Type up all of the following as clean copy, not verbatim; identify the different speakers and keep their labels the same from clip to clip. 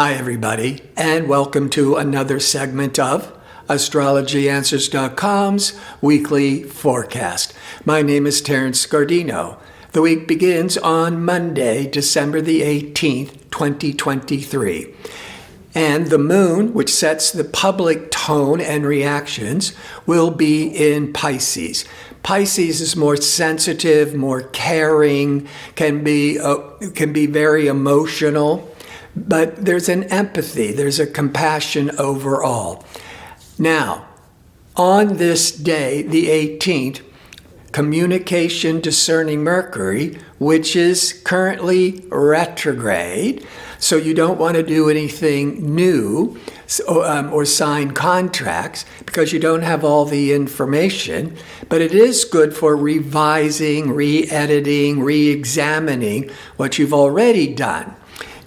Speaker 1: Hi, everybody, and welcome to another segment of AstrologyAnswers.com's weekly forecast. My name is Terence. The week begins on Monday, December the 18th, 2023. And the moon, which sets the public tone and reactions, will be in Pisces. Pisces is more sensitive, more caring, can be very emotional, but there's an empathy, there's a compassion overall. Now, on this day, the 18th, communication discerning Mercury, which is currently retrograde, so you don't want to do anything new or sign contracts because you don't have all the information, but it is good for revising, re-editing, re-examining what you've already done.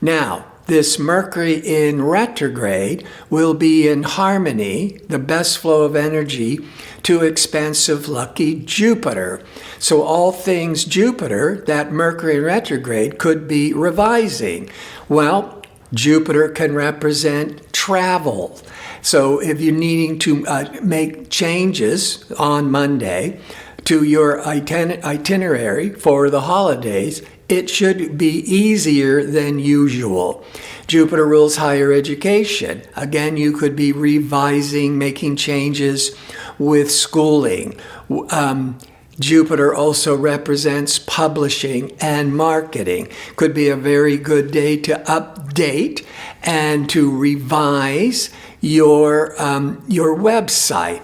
Speaker 1: Now, this Mercury in retrograde will be in harmony, the best flow of energy, to expansive lucky Jupiter. So all things Jupiter, that Mercury in retrograde could be revising. Well, Jupiter can represent travel. So if you're needing to make changes on Monday to your itinerary for the holidays, it should be easier than usual. Jupiter rules higher education. Again, you could be revising, making changes with schooling. Jupiter also represents publishing and marketing. Could be a very good day to update and to revise your website.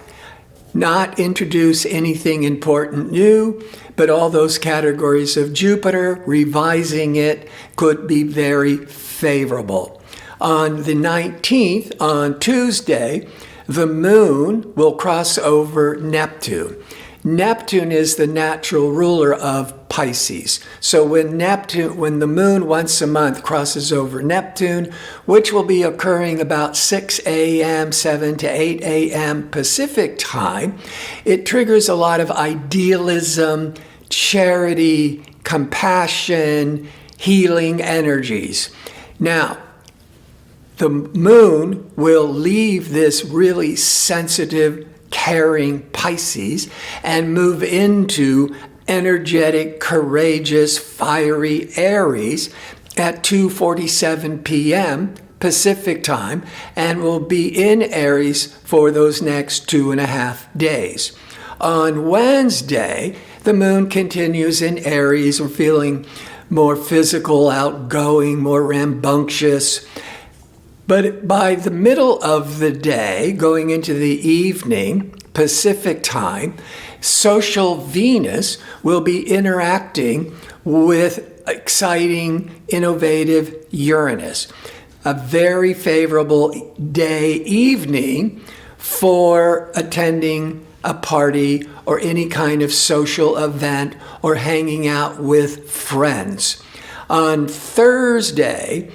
Speaker 1: Not introduce anything important new, but all those categories of Jupiter, revising it could be very favorable. On the 19th, on Tuesday, the moon will cross over Neptune. Neptune is the natural ruler of Pisces. So when the moon once a month crosses over Neptune, which will be occurring about 6 a.m., 7 to 8 a.m. Pacific time, it triggers a lot of idealism, charity, compassion, healing energies. Now, the moon will leave this really sensitive, caring Pisces and move into energetic, courageous, fiery Aries at 2:47 p.m. Pacific time and will be in Aries for those next 2.5 days. On Wednesday, the moon continues in Aries. We're feeling more physical, outgoing, more rambunctious. But by the middle of the day, going into the evening, Pacific time, social Venus will be interacting with exciting, innovative Uranus. A very favorable day, evening for attending a party or any kind of social event or hanging out with friends. On Thursday,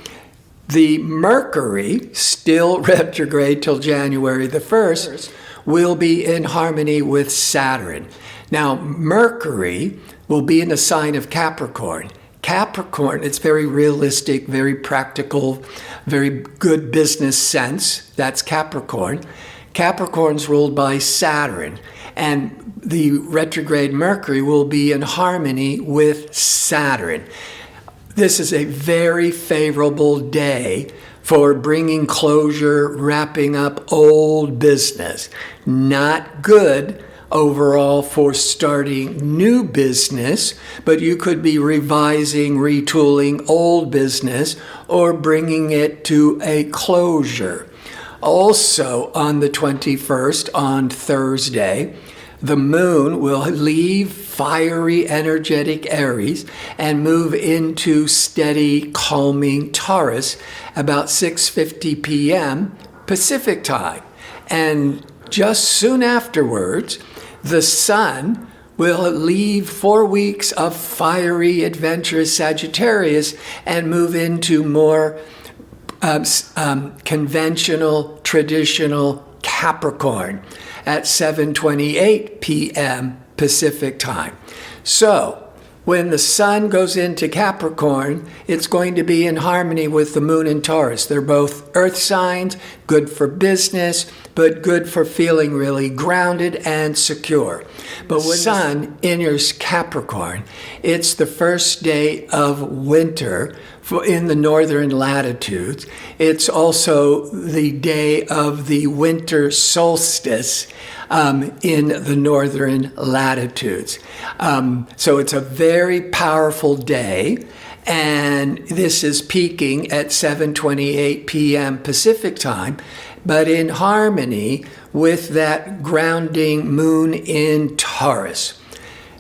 Speaker 1: the Mercury, still retrograde till January the 1st, will be in harmony with Saturn. Now, Mercury will be in the sign of Capricorn. Capricorn, it's very realistic, very practical, very good business sense. That's Capricorn. Capricorn's ruled by Saturn, and the retrograde Mercury will be in harmony with Saturn. This is a very favorable day for bringing closure, wrapping up old business. Not good overall for starting new business, but you could be revising, retooling old business or bringing it to a closure. Also, on the 21st, on Thursday, the moon will leave fiery, energetic Aries and move into steady, calming Taurus about 6:50 p.m. Pacific time. And just soon afterwards, the sun will leave 4 weeks of fiery, adventurous Sagittarius and move into more conventional, traditional Capricorn at 7:28 p.m. Pacific time. So When the sun goes into Capricorn, it's going to be in harmony with the moon in Taurus. They're both earth signs, good for business, but good for feeling really grounded and secure. But when the sun enters Capricorn, it's the first day of winter in the northern latitudes. It's also the day of the winter solstice in the northern latitudes. So it's a very powerful day, and this is peaking at 7:28 p.m. Pacific time, but in harmony with that grounding moon in Taurus.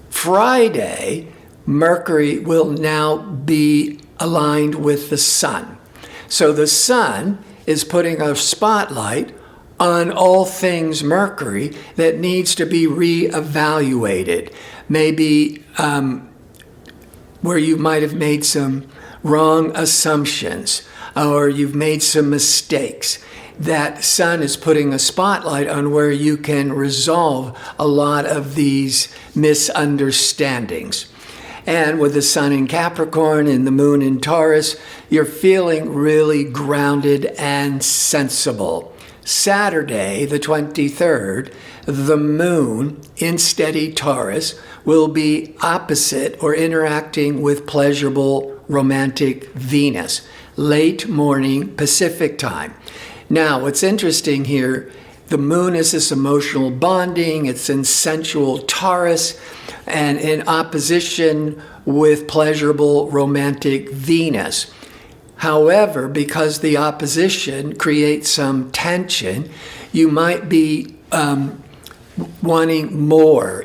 Speaker 1: Friday, Mercury will now be aligned with the sun. So the sun is putting a spotlight on all things Mercury that needs to be reevaluated. Maybe where you might have made some wrong assumptions or you've made some mistakes. That sun is putting a spotlight on where you can resolve a lot of these misunderstandings. And with the sun in Capricorn and the moon in Taurus, you're feeling really grounded and sensible. Saturday, the 23rd, the moon in steady Taurus will be opposite or interacting with pleasurable romantic Venus, late morning Pacific time. Now, what's interesting here, the moon is this emotional bonding, it's in sensual Taurus, and in opposition with pleasurable romantic Venus. However, because the opposition creates some tension, you might be wanting more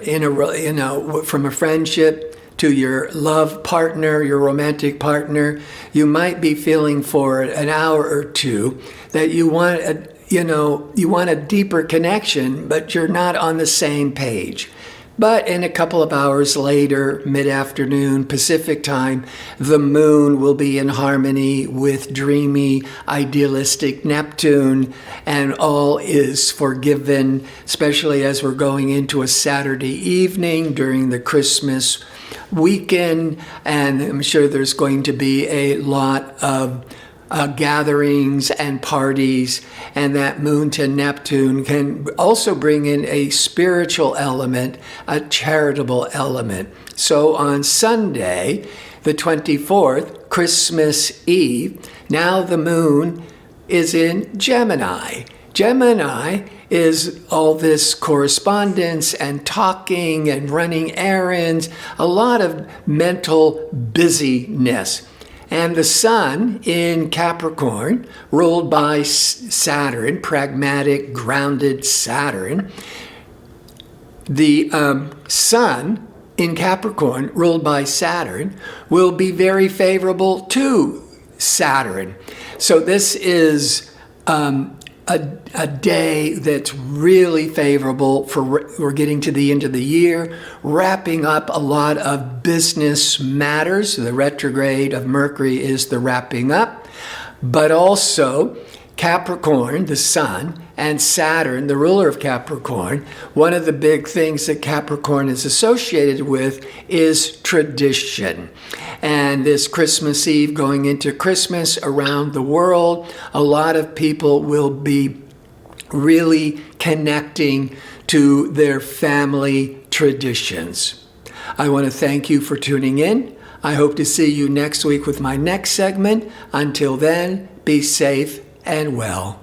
Speaker 1: from a friendship to your love partner, your romantic partner. You might be feeling for an hour or two that you want a deeper connection, but you're not on the same page. But in a couple of hours later, mid-afternoon Pacific time, the moon will be in harmony with dreamy, idealistic Neptune, and all is forgiven, especially as we're going into a Saturday evening during the Christmas weekend. And I'm sure there's going to be a lot of gatherings and parties, and that moon to Neptune can also bring in a spiritual element, a charitable element. So on Sunday, the 24th, Christmas Eve, now the moon is in Gemini. Gemini is all this correspondence and talking and running errands, a lot of mental busyness. And the sun in Capricorn, ruled by Saturn, pragmatic, grounded Saturn. The sun in Capricorn, ruled by Saturn, will be very favorable to Saturn. So this is a day that's really favorable for, we're getting to the end of the year, wrapping up a lot of business matters. The retrograde of Mercury is the wrapping up, but also Capricorn, the sun, and Saturn, the ruler of Capricorn. One of the big things that Capricorn is associated with is tradition. And this Christmas Eve going into Christmas around the world, a lot of people will be really connecting to their family traditions. I want to thank you for tuning in. I hope to see you next week with my next segment. Until then, be safe and well.